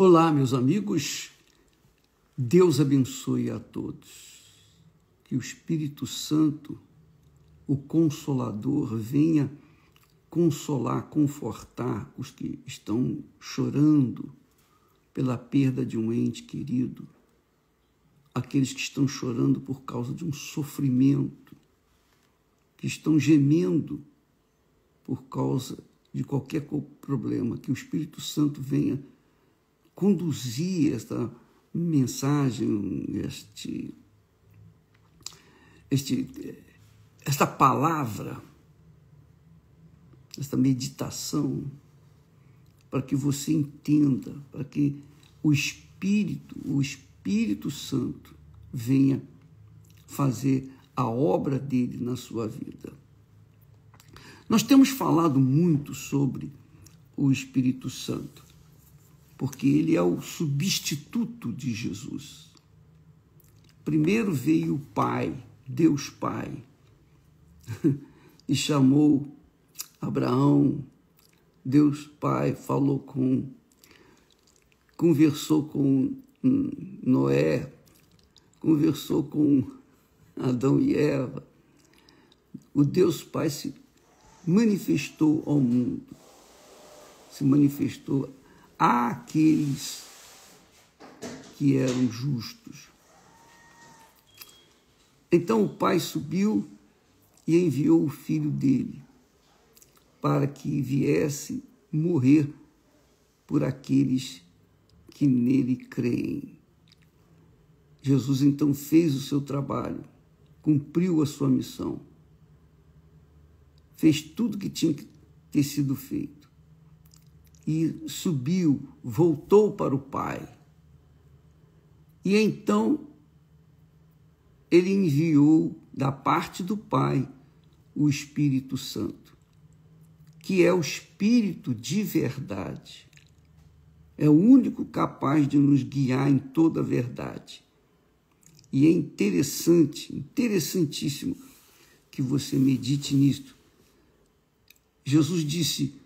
Olá, meus amigos, Deus abençoe a todos. Que o Espírito Santo, o Consolador, venha consolar, confortar os que estão chorando pela perda de um ente querido, aqueles que estão chorando por causa de um sofrimento, que estão gemendo por causa de qualquer problema, que o Espírito Santo venha conduzir esta mensagem, esta palavra, esta meditação, para que você entenda, para que o Espírito Santo venha fazer a obra dele na sua vida. Nós temos falado muito sobre o Espírito Santo, porque ele é o substituto de Jesus. Primeiro veio o Pai, Deus Pai, e chamou Abraão. Deus Pai conversou com Noé, conversou com Adão e Eva. O Deus Pai se manifestou ao mundo, se manifestou àqueles que eram justos. Então o Pai subiu e enviou o Filho dele para que viesse morrer por aqueles que nele creem. Jesus então fez o seu trabalho, cumpriu a sua missão, fez tudo que tinha que ter sido feito e subiu, voltou para o Pai. E então ele enviou da parte do Pai o Espírito Santo, que é o Espírito de verdade. É o único capaz de nos guiar em toda a verdade. E é interessantíssimo que você medite nisto. Jesus disse: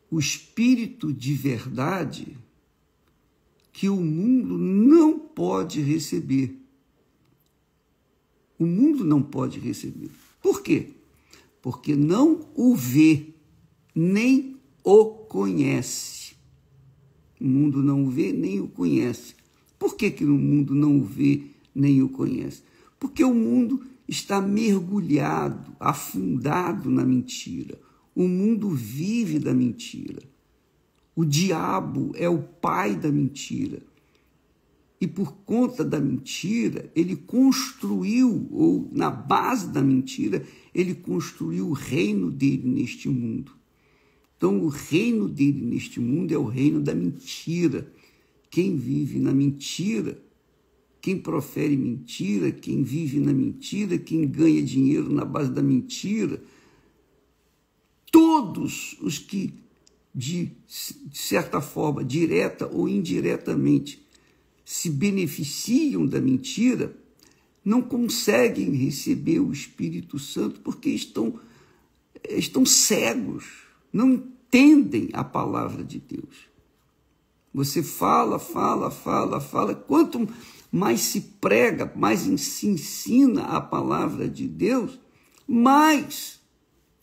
o Espírito de verdade que o mundo não pode receber. O mundo não pode receber. Por quê? Porque não o vê, nem o conhece. O mundo não o vê, nem o conhece. Por que o mundo não o vê, nem o conhece? Porque o mundo está mergulhado, afundado na mentira. O mundo vive da mentira. O diabo é o pai da mentira. E por conta da mentira, ele construiu, ou na base da mentira, ele construiu o reino dele neste mundo. Então, o reino dele neste mundo é o reino da mentira. Quem vive na mentira, quem profere mentira, quem vive na mentira, quem ganha dinheiro na base da mentira, todos os que, de certa forma, direta ou indiretamente, se beneficiam da mentira, não conseguem receber o Espírito Santo porque estão cegos, não entendem a palavra de Deus. Você fala. Quanto mais se prega, mais se ensina a palavra de Deus, mais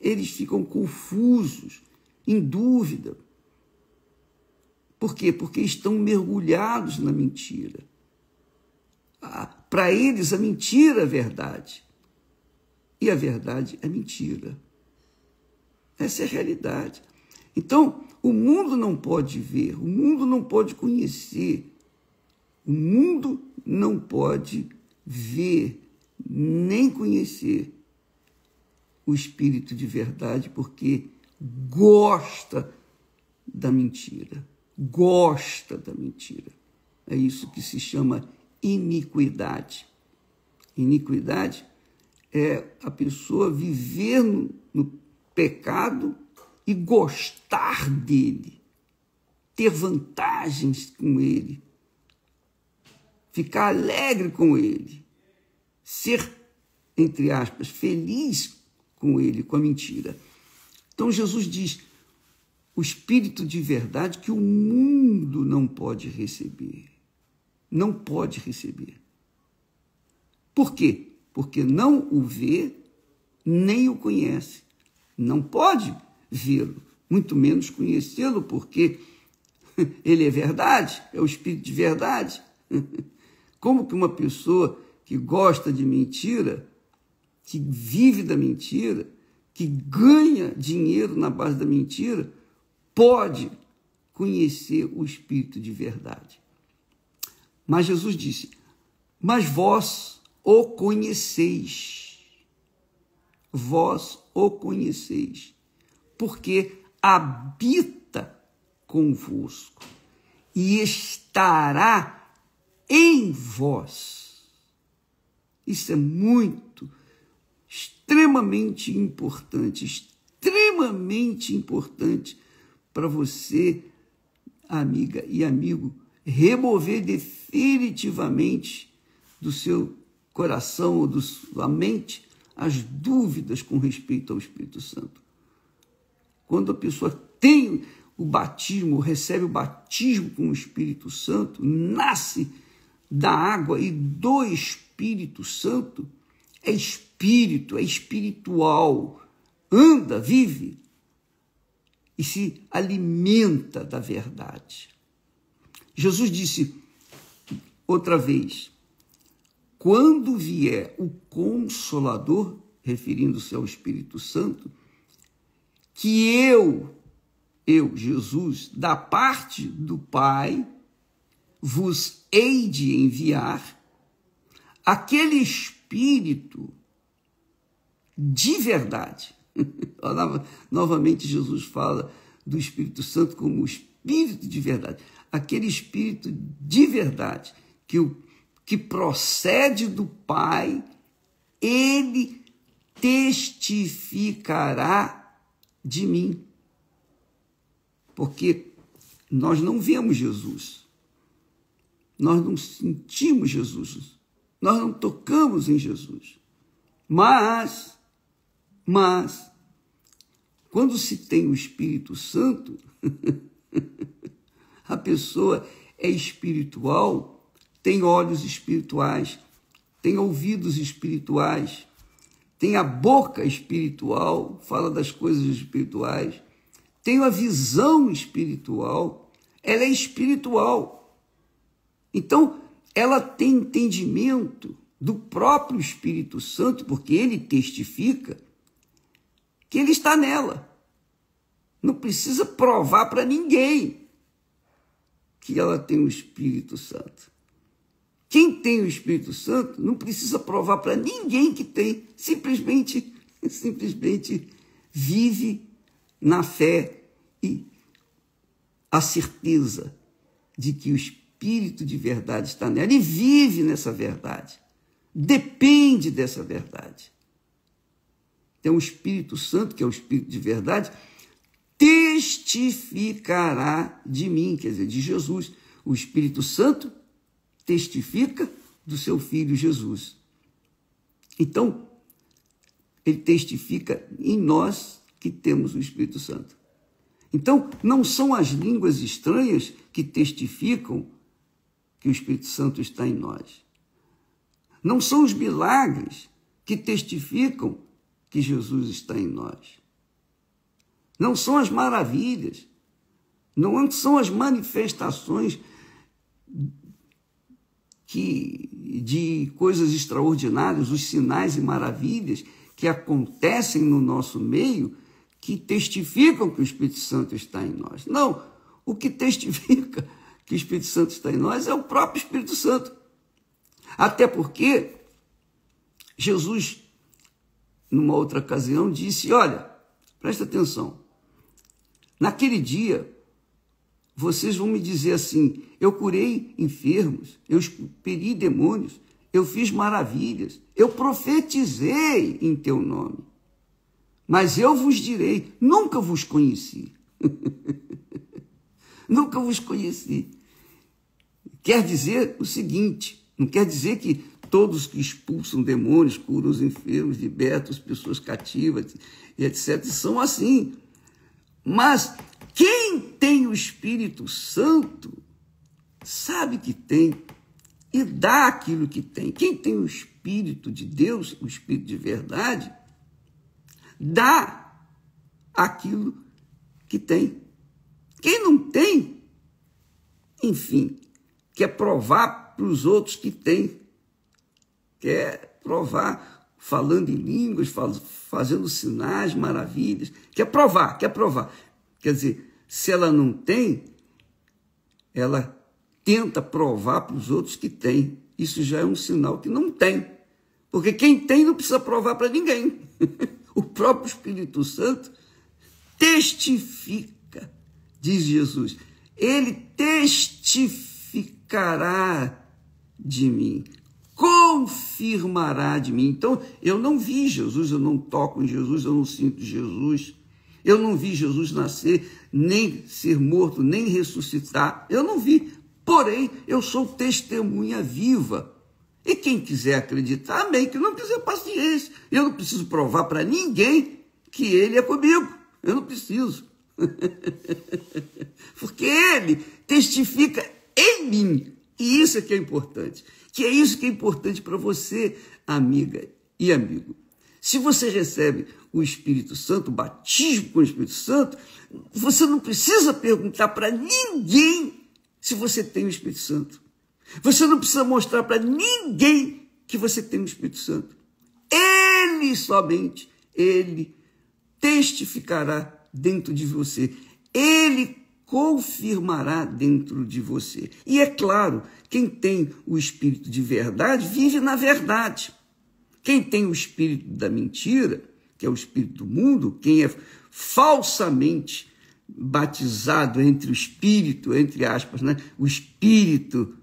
eles ficam confusos, em dúvida. Por quê? Porque estão mergulhados na mentira. Para eles, a mentira é verdade. E a verdade é mentira. Essa é a realidade. Então, o mundo não pode ver, o mundo não pode conhecer, o mundo não pode ver, nem conhecer o Espírito de verdade, porque gosta da mentira. Gosta da mentira. É isso que se chama iniquidade. Iniquidade é a pessoa viver no pecado e gostar dele, ter vantagens com ele, ficar alegre com ele, ser, entre aspas, feliz com ele, com a mentira. Então Jesus diz: o Espírito de verdade que o mundo não pode receber. Não pode receber. Por quê? Porque não o vê, nem o conhece. Não pode vê-lo, muito menos conhecê-lo, porque ele é verdade, é o Espírito de verdade. Como que uma pessoa que gosta de mentira, que vive da mentira, que ganha dinheiro na base da mentira, pode conhecer o Espírito de verdade? Mas Jesus disse, mas vós o conheceis. Vós o conheceis, porque habita convosco e estará em vós. Isso é muito, extremamente importante para você, amiga e amigo, remover definitivamente do seu coração ou da sua mente as dúvidas com respeito ao Espírito Santo. Quando a pessoa tem o batismo, recebe o batismo com o Espírito Santo, nasce da água e do Espírito Santo, é espírito, é espiritual, anda, vive e se alimenta da verdade. Jesus disse outra vez, quando vier o Consolador, referindo-se ao Espírito Santo, que eu, Jesus, da parte do Pai, vos hei de enviar, aquele Espírito de verdade. Novamente Jesus fala do Espírito Santo como o Espírito de verdade. Aquele Espírito de verdade que procede do Pai, ele testificará de mim. Porque nós não vemos Jesus, nós não sentimos Jesus, nós não tocamos em Jesus. Mas, quando se tem o Espírito Santo, a pessoa é espiritual, tem olhos espirituais, tem ouvidos espirituais, tem a boca espiritual, fala das coisas espirituais, tem a visão espiritual, ela é espiritual. Então, ela tem entendimento do próprio Espírito Santo, porque ele testifica que ele está nela. Não precisa provar para ninguém que ela tem o Espírito Santo. Quem tem o Espírito Santo não precisa provar para ninguém que tem, simplesmente vive na fé e a certeza de que o Espírito de verdade está nela e vive nessa verdade, depende dessa verdade. Então o Espírito Santo, que é o Espírito de verdade, testificará de mim, quer dizer, de Jesus. O Espírito Santo testifica do seu Filho Jesus. Então, ele testifica em nós que temos o Espírito Santo. Então, não são as línguas estranhas que testificam que o Espírito Santo está em nós. Não são os milagres que testificam que Jesus está em nós. Não são as maravilhas, não são as manifestações de coisas extraordinárias, os sinais e maravilhas que acontecem no nosso meio, que testificam que o Espírito Santo está em nós. Não, o que testifica que o Espírito Santo está em nós é o próprio Espírito Santo. Até porque Jesus, numa outra ocasião, disse, olha, presta atenção, naquele dia, vocês vão me dizer assim, eu curei enfermos, eu expeli demônios, eu fiz maravilhas, eu profetizei em teu nome. Mas eu vos direi, nunca vos conheci. Nunca vos conheci. Quer dizer o seguinte, não quer dizer que todos que expulsam demônios, curam os enfermos, libertam as pessoas cativas, e etc., são assim. Mas Quem tem o Espírito Santo sabe que tem e dá aquilo que tem. Quem tem o Espírito de Deus, o Espírito de verdade, dá aquilo que tem. Quem não tem, enfim, quer provar para os outros que tem. Quer provar falando em línguas, fazendo sinais, maravilhas. Quer provar. Quer dizer, se ela não tem, ela tenta provar para os outros que tem. Isso já é um sinal que não tem. Porque quem tem não precisa provar para ninguém. O próprio Espírito Santo testifica, diz Jesus. Ele testificará de mim, confirmará de mim. Então, eu não vi Jesus, eu não toco em Jesus, eu não sinto Jesus. Eu não vi Jesus nascer, nem ser morto, nem ressuscitar. Eu não vi. Porém, eu sou testemunha viva. E quem quiser acreditar, amém. Quem não quiser, paciência. Eu não preciso provar para ninguém que ele é comigo. Eu não preciso. Porque ele testifica em mim. E isso é que é importante. Que é isso que é importante para você, amiga e amigo. Se você recebe o Espírito Santo, o batismo com o Espírito Santo, você não precisa perguntar para ninguém se você tem o Espírito Santo. Você não precisa mostrar para ninguém que você tem o Espírito Santo. Ele somente, ele testificará dentro de você. Ele confirmará dentro de você. E é claro, quem tem o Espírito de verdade, vive na verdade. Quem tem o espírito da mentira, que é o espírito do mundo, quem é falsamente batizado entre o espírito, entre aspas, né? O espírito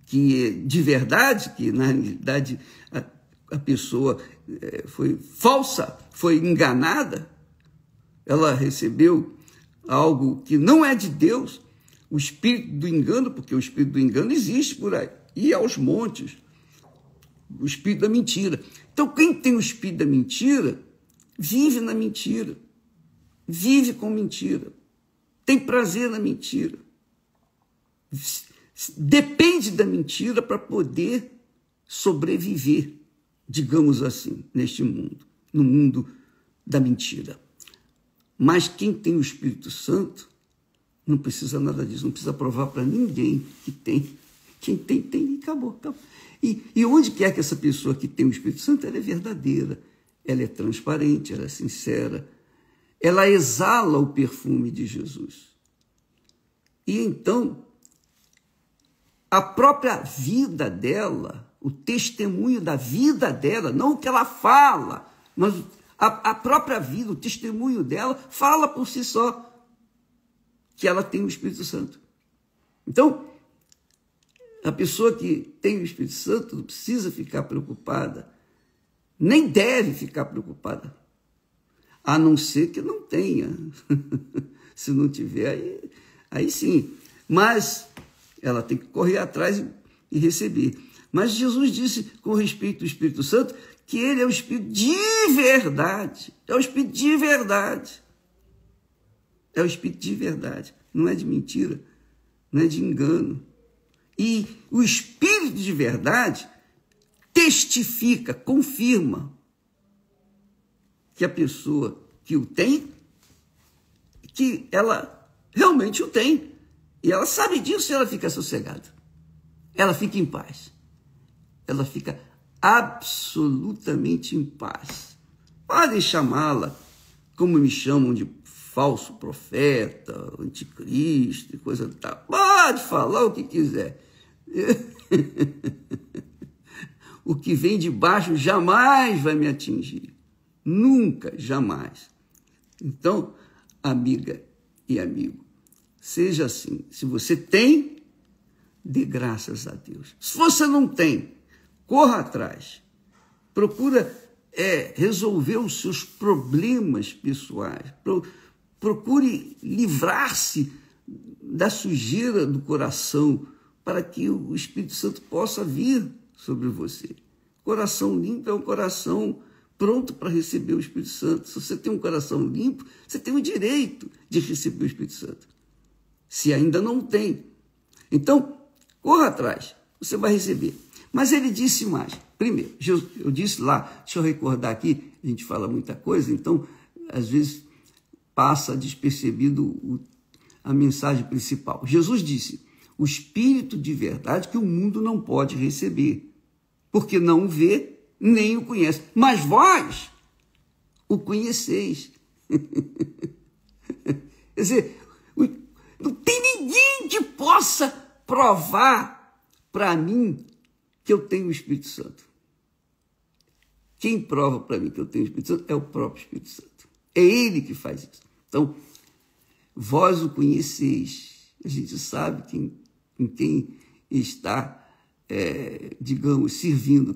que é de verdade, que na realidade a pessoa foi falsa, foi enganada, ela recebeu algo que não é de Deus, o espírito do engano, porque o espírito do engano existe por aí, e aos montes, o espírito da mentira. Então, quem tem o espírito da mentira, vive na mentira, vive com mentira, tem prazer na mentira, depende da mentira para poder sobreviver, digamos assim, neste mundo, no mundo da mentira. Mas quem tem o Espírito Santo não precisa nada disso, não precisa provar para ninguém que tem. Quem tem, tem e acabou. E onde quer que essa pessoa que tem o Espírito Santo, ela é verdadeira, ela é transparente, ela é sincera, ela exala o perfume de Jesus. E então, a própria vida dela, o testemunho da vida dela, não o que ela fala, mas a própria vida, o testemunho dela, fala por si só que ela tem o Espírito Santo. Então, a pessoa que tem o Espírito Santo não precisa ficar preocupada, nem deve ficar preocupada, a não ser que não tenha. Se não tiver, aí sim. Mas ela tem que correr atrás e receber. Mas Jesus disse, com respeito ao Espírito Santo, que ele é o Espírito de verdade. É o Espírito de verdade. É o Espírito de verdade. Não é de mentira, não é de engano. E o Espírito de verdade testifica, confirma que a pessoa que o tem, que ela realmente o tem. E ela sabe disso e ela fica sossegada. Ela fica em paz. Ela fica absolutamente em paz. Podem chamá-la, como me chamam, de falso profeta, anticristo e coisa tal. Pode falar o que quiser. O que vem de baixo jamais vai me atingir. Nunca, jamais. Então, amiga e amigo, seja assim. Se você tem, dê graças a Deus. Se você não tem, corra atrás. Procura resolver os seus problemas pessoais. Procure livrar-se da sujeira do coração para que o Espírito Santo possa vir sobre você. Coração limpo é um coração pronto para receber o Espírito Santo. Se você tem um coração limpo, você tem o direito de receber o Espírito Santo. Se ainda não tem. Então, corra atrás, você vai receber. Mas ele disse mais. Primeiro, eu disse lá, deixa eu recordar aqui, a gente fala muita coisa, então, às vezes, passa despercebido a mensagem principal. Jesus disse, o Espírito de verdade que o mundo não pode receber, porque não o vê, nem o conhece. Mas vós o conheceis. Quer dizer, não tem ninguém que possa provar para mim que eu tenho o Espírito Santo. Quem prova para mim que eu tenho o Espírito Santo é o próprio Espírito Santo. É ele que faz isso. Então, vós o conheceis. A gente sabe em quem está, digamos, servindo,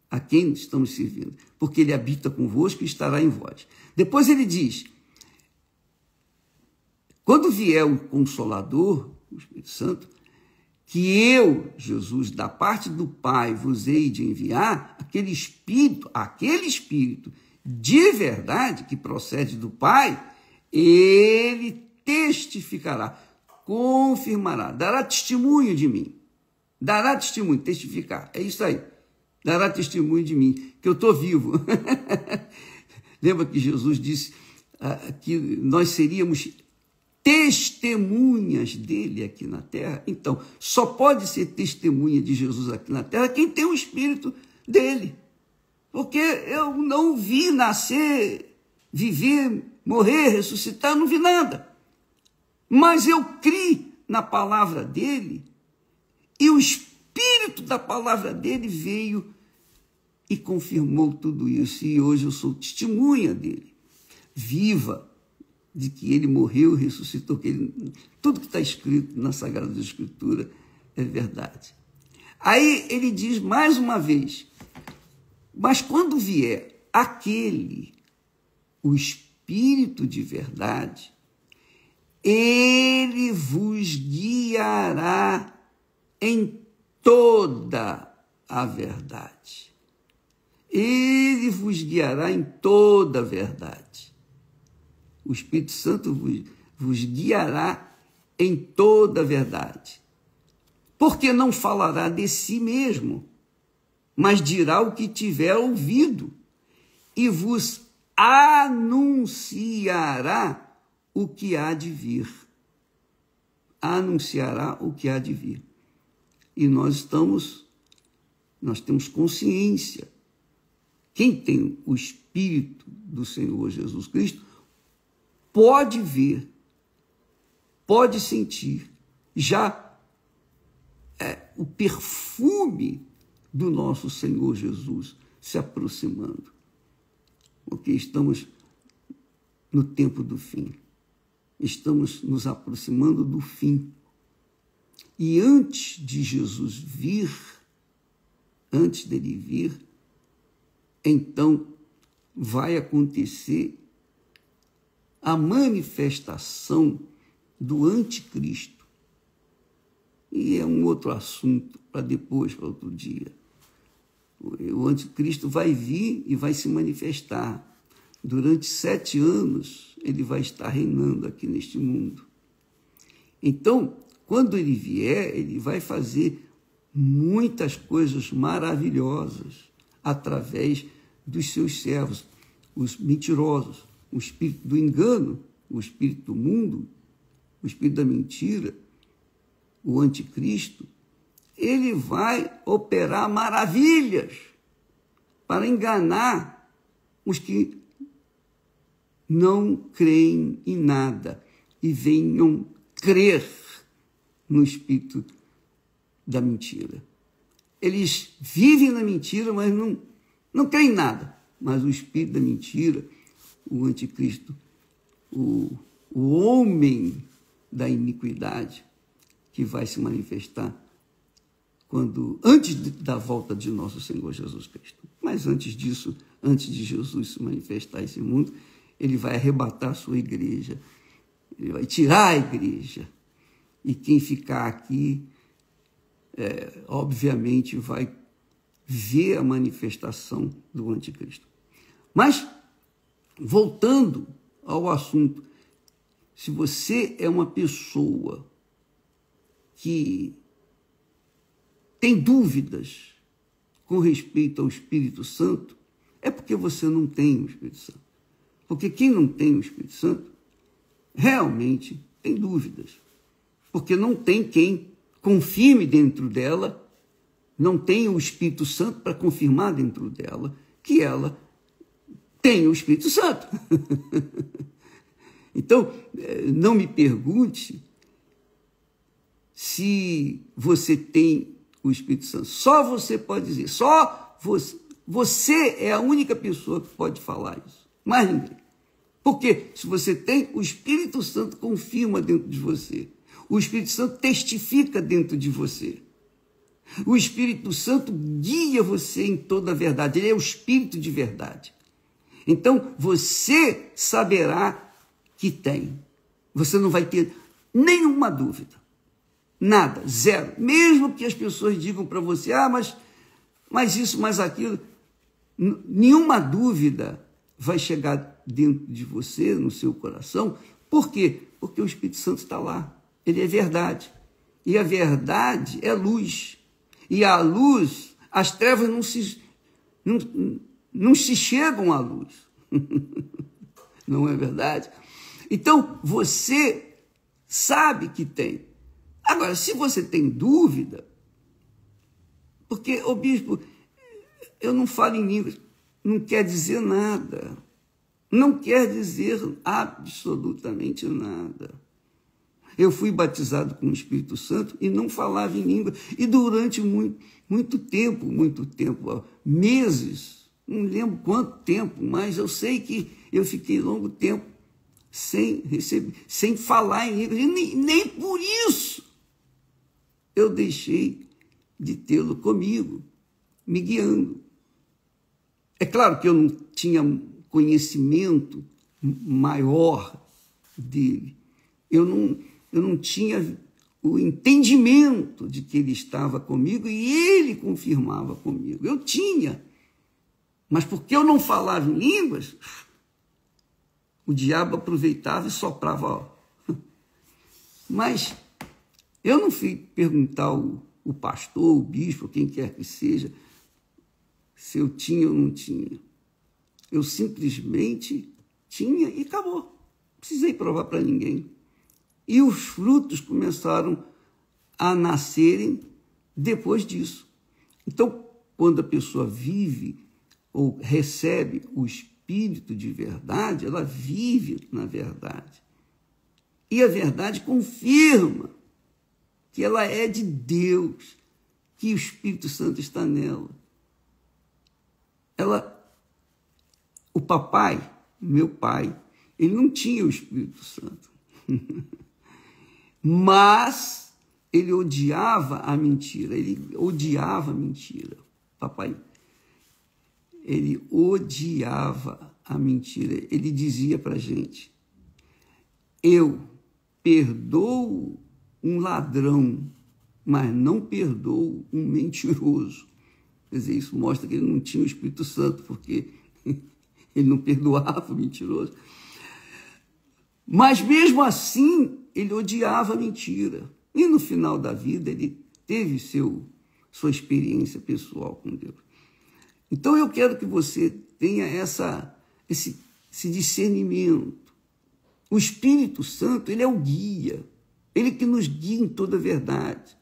a quem estamos servindo, porque ele habita convosco e estará em vós. Depois ele diz, quando vier o Consolador, o Espírito Santo, que eu, Jesus, da parte do Pai, vos hei de enviar, aquele Espírito de verdade que procede do Pai, ele testificará, confirmará, dará testemunho de mim. Dará testemunho, testificar, é isso aí. Dará testemunho de mim, que eu estou vivo. Lembra que Jesus disse que nós seríamos testemunhas dele aqui na terra? Então, só pode ser testemunha de Jesus aqui na terra quem tem o Espírito dele. Porque eu não vi nascer, viver, morrer, ressuscitar, não vi nada. Mas eu criei na palavra dele e o Espírito da palavra dele veio e confirmou tudo isso. E hoje eu sou testemunha dele, viva, de que ele morreu e ressuscitou, tudo que está escrito na Sagrada Escritura é verdade. Aí ele diz mais uma vez, mas quando vier aquele, o Espírito de verdade, ele vos guiará em toda a verdade. Ele vos guiará em toda a verdade. O Espírito Santo vos guiará em toda a verdade. Porque não falará de si mesmo, mas dirá o que tiver ouvido e vos anunciará o que há de vir. Anunciará o que há de vir. E nós temos consciência. Quem tem o Espírito do Senhor Jesus Cristo pode ver, pode sentir já o perfume do nosso Senhor Jesus se aproximando, porque estamos no tempo do fim, estamos nos aproximando do fim. E antes de Jesus vir, antes dele vir, então vai acontecer a manifestação do anticristo. E é um outro assunto para depois, para outro dia. O anticristo vai vir e vai se manifestar. Durante 7 anos, ele vai estar reinando aqui neste mundo. Então, quando ele vier, ele vai fazer muitas coisas maravilhosas através dos seus servos, os mentirosos, o espírito do engano, o espírito do mundo, o espírito da mentira, o anticristo. Ele vai operar maravilhas para enganar os que não creem em nada e venham crer no espírito da mentira. Eles vivem na mentira, mas não creem em nada. Mas o espírito da mentira, o anticristo, o homem da iniquidade, que vai se manifestar antes da volta de nosso Senhor Jesus Cristo. Mas antes disso, antes de Jesus se manifestar esse mundo, ele vai arrebatar a sua igreja, ele vai tirar a igreja. E quem ficar aqui, obviamente, vai ver a manifestação do anticristo. Mas, voltando ao assunto, se você é uma pessoa que tem dúvidas com respeito ao Espírito Santo, é porque você não tem o Espírito Santo. Porque quem não tem o Espírito Santo realmente tem dúvidas. Porque não tem quem confirme dentro dela, não tem o Espírito Santo para confirmar dentro dela que ela tem o Espírito Santo. Então, não me pergunte se você tem o Espírito Santo. Só você pode dizer, só você. Você é a única pessoa que pode falar isso. Mais ninguém. Porque se você tem, o Espírito Santo confirma dentro de você. O Espírito Santo testifica dentro de você. O Espírito Santo guia você em toda a verdade. Ele é o Espírito de verdade. Então, você saberá que tem. Você não vai ter nenhuma dúvida. Nada, zero. Mesmo que as pessoas digam para você, mas isso, mas aquilo. Nenhuma dúvida vai chegar dentro de você, no seu coração. Por quê? Porque o Espírito Santo está lá. Ele é verdade. E a verdade é luz. E a luz, as trevas não se chegam à luz. Não é verdade? Então, você sabe que tem. Agora, se você tem dúvida, porque, bispo, eu não falo em línguas, não quer dizer nada. Não quer dizer absolutamente nada. Eu fui batizado com o Espírito Santo e não falava em língua. E durante muito tempo, meses, não lembro quanto tempo, mas eu sei que eu fiquei longo tempo sem falar em língua. E nem por isso eu deixei de tê-lo comigo, me guiando. É claro que eu não tinha conhecimento maior dele. Eu não tinha o entendimento de que ele estava comigo e ele confirmava comigo. Eu tinha. Mas porque eu não falava em línguas, o diabo aproveitava e soprava. Mas eu não fui perguntar o pastor, o bispo, quem quer que seja, se eu tinha ou não tinha. Eu simplesmente tinha e acabou. Não precisei provar para ninguém. E os frutos começaram a nascerem depois disso. Então, quando a pessoa vive ou recebe o Espírito de verdade, ela vive na verdade. E a verdade confirma que ela é de Deus, que o Espírito Santo está nela. O papai, meu pai, ele não tinha o Espírito Santo. Mas ele odiava a mentira. Papai, ele odiava a mentira. Ele dizia para a gente, eu perdoo um ladrão, mas não perdoo um mentiroso. Quer dizer, isso mostra que ele não tinha o Espírito Santo, porque ele não perdoava o mentiroso. Mas mesmo assim, ele odiava a mentira. E no final da vida, ele teve sua experiência pessoal com Deus. Então eu quero que você tenha esse discernimento. O Espírito Santo, ele é o guia. Ele que nos guia em toda a verdade.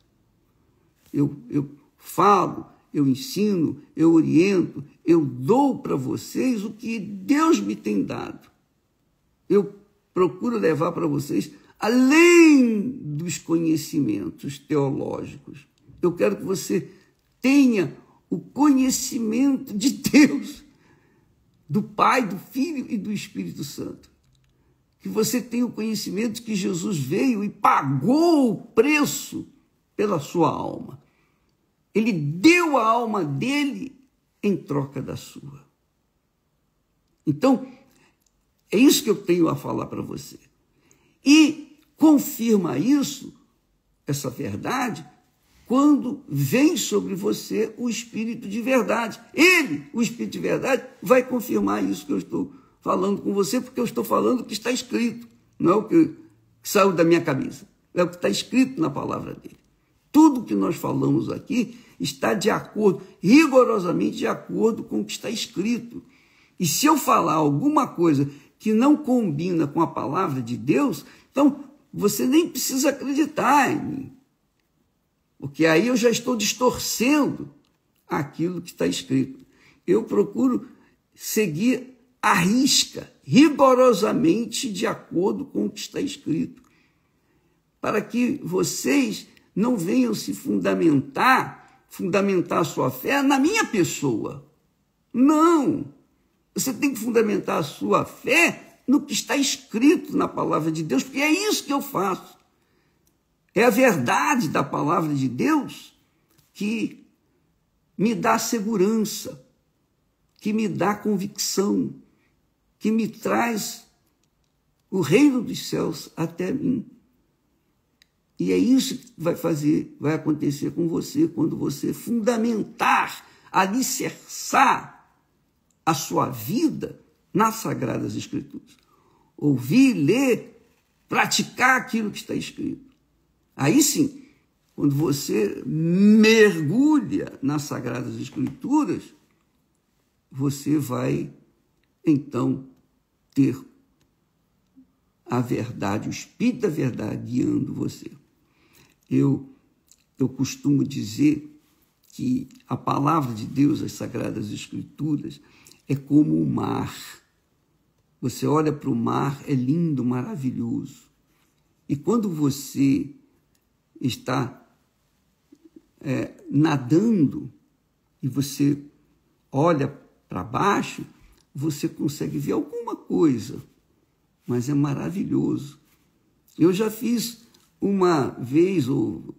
Eu falo, eu ensino, eu oriento, eu dou para vocês o que Deus me tem dado. Eu procuro levar para vocês além dos conhecimentos teológicos. Eu quero que você tenha o conhecimento de Deus, do Pai, do Filho e do Espírito Santo. Que você tenha o conhecimento de que Jesus veio e pagou o preço pela sua alma. Ele deu a alma dele em troca da sua. Então, é isso que eu tenho a falar para você. E confirma isso, essa verdade, quando vem sobre você o Espírito de verdade. Ele, o Espírito de verdade, vai confirmar isso que eu estou falando com você, porque eu estou falando o que está escrito, não é o que saiu da minha cabeça, é o que está escrito na palavra dele. Tudo que nós falamos aqui está de acordo, rigorosamente de acordo com o que está escrito. E se eu falar alguma coisa que não combina com a palavra de Deus, então você nem precisa acreditar em mim, porque aí eu já estou distorcendo aquilo que está escrito. Eu procuro seguir à risca, rigorosamente de acordo com o que está escrito, para que vocês não venham se fundamentar a sua fé na minha pessoa. Não! Você tem que fundamentar a sua fé no que está escrito na palavra de Deus, porque é isso que eu faço. É a verdade da palavra de Deus que me dá segurança, que me dá convicção, que me traz o reino dos céus até mim. E é isso que vai acontecer com você quando você fundamentar, alicerçar a sua vida nas Sagradas Escrituras. Ouvir, ler, praticar aquilo que está escrito. Aí sim, quando você mergulha nas Sagradas Escrituras, você vai, então, ter a verdade, o Espírito da verdade guiando você. Eu costumo dizer que a palavra de Deus, as Sagradas Escrituras, é como o mar. Você olha para o mar, é lindo, maravilhoso. E quando você está nadando e você olha para baixo, você consegue ver alguma coisa, mas é maravilhoso. Eu já fiz uma vez, ou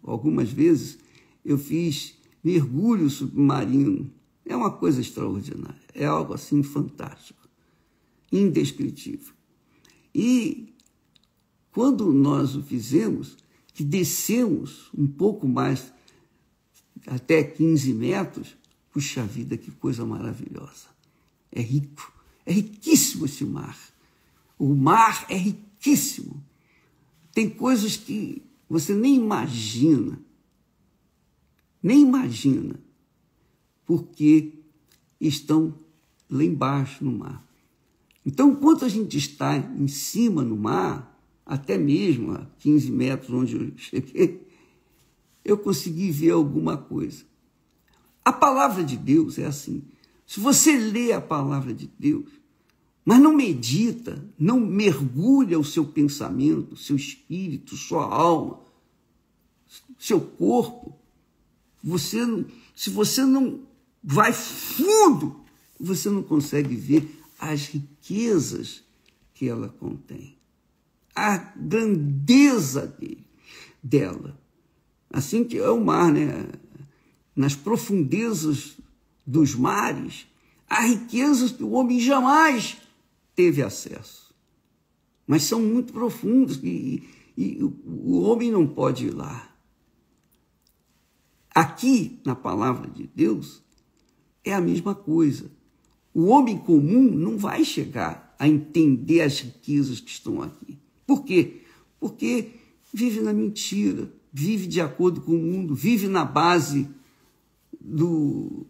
algumas vezes, eu fiz mergulho submarino. É uma coisa extraordinária, é algo assim fantástico, indescritível. E quando nós o fizemos, que descemos um pouco mais, até 15 metros, puxa vida, que coisa maravilhosa. É rico, é riquíssimo esse mar. O mar é riquíssimo. Tem coisas que você nem imagina, porque estão lá embaixo no mar. Então, enquanto a gente está em cima no mar, até mesmo a 15 metros onde eu cheguei, eu consegui ver alguma coisa. A palavra de Deus é assim. Se você lê a palavra de Deus, mas não medita, não mergulha o seu pensamento, seu espírito, sua alma, seu corpo, se você não vai fundo, você não consegue ver as riquezas que ela contém, a grandeza dela. Assim que é o mar, né? Nas profundezas dos mares, há riquezas que o homem jamais teve acesso, mas são muito profundas e o homem não pode ir lá. Aqui, na palavra de Deus, é a mesma coisa. O homem comum não vai chegar a entender as riquezas que estão aqui. Por quê? Porque vive na mentira, vive de acordo com o mundo, vive na base do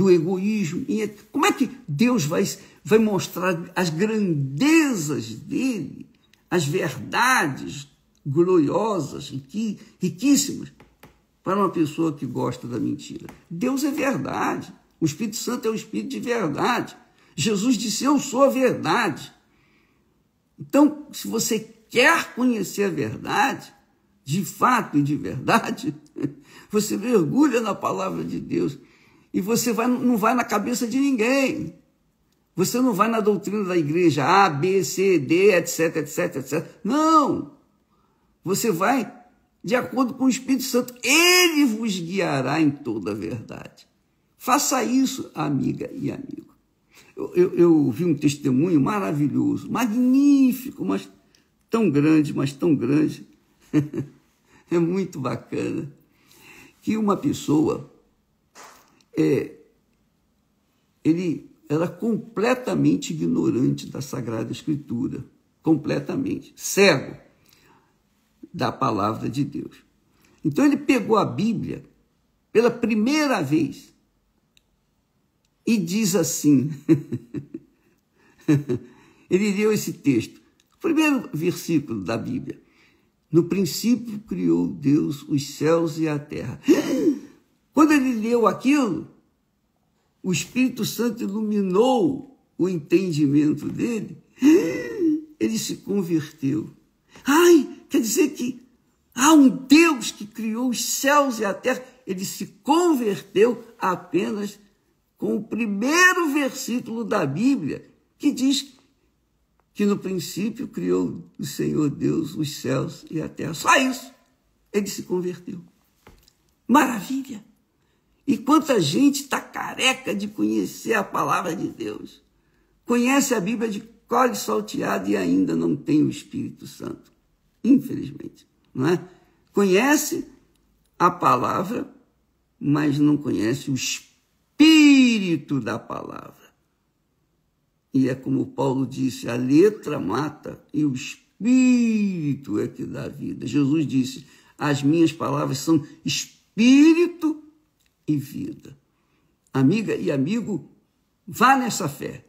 egoísmo. E como é que Deus vai mostrar as grandezas dele, as verdades gloriosas, riquíssimas, para uma pessoa que gosta da mentira? Deus é verdade. O Espírito Santo é o Espírito de verdade. Jesus disse: eu sou a verdade. Então, se você quer conhecer a verdade, de fato e de verdade, você mergulha na palavra de Deus. E você não vai na cabeça de ninguém. Você não vai na doutrina da igreja A, B, C, D, etc, etc, etc. Não! Você vai de acordo com o Espírito Santo. Ele vos guiará em toda a verdade. Faça isso, amiga e amigo. Eu vi um testemunho maravilhoso, magnífico, mas tão grande, é muito bacana, que uma pessoa, ele era completamente ignorante da Sagrada Escritura, completamente, cego da palavra de Deus. Então ele pegou a Bíblia pela primeira vez e diz assim, ele leu esse texto, o primeiro versículo da Bíblia: no princípio criou Deus os céus e a terra. Quando ele leu aquilo, o Espírito Santo iluminou o entendimento dele, ele se converteu. Ai, quer dizer que há um Deus que criou os céus e a terra. Ele se converteu apenas com o primeiro versículo da Bíblia, que diz que no princípio criou o Senhor Deus os céus e a terra. Só isso. Ele se converteu. Maravilha! E quanta gente está careca de conhecer a palavra de Deus. Conhece a Bíblia de cor e salteado e ainda não tem o Espírito Santo. Infelizmente, não é? Conhece a palavra, mas não conhece o espírito da palavra. E é como Paulo disse, a letra mata e o espírito é que dá vida. Jesus disse, as minhas palavras são espírito e vida. Amiga e amigo, vá nessa fé.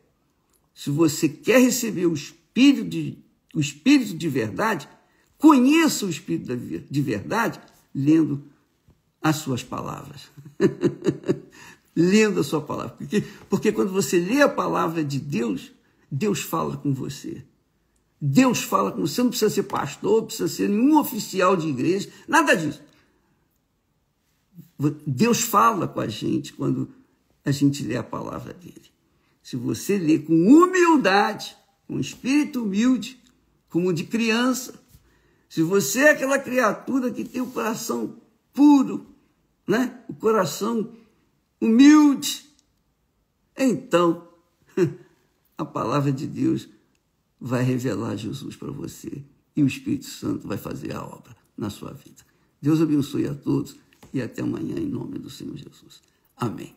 Se você quer receber o espírito de verdade, conheça o espírito de verdade lendo as suas palavras. Lendo a sua palavra. Porque quando você lê a palavra de Deus, Deus fala com você. Deus fala com você. Não precisa ser pastor, não precisa ser nenhum oficial de igreja, nada disso. Deus fala com a gente quando a gente lê a palavra dele. Se você lê com humildade, com espírito humilde, como de criança, se você é aquela criatura que tem o coração puro, né? O coração humilde, então a palavra de Deus vai revelar Jesus para você e o Espírito Santo vai fazer a obra na sua vida. Deus abençoe a todos e até amanhã em nome do Senhor Jesus. Amém.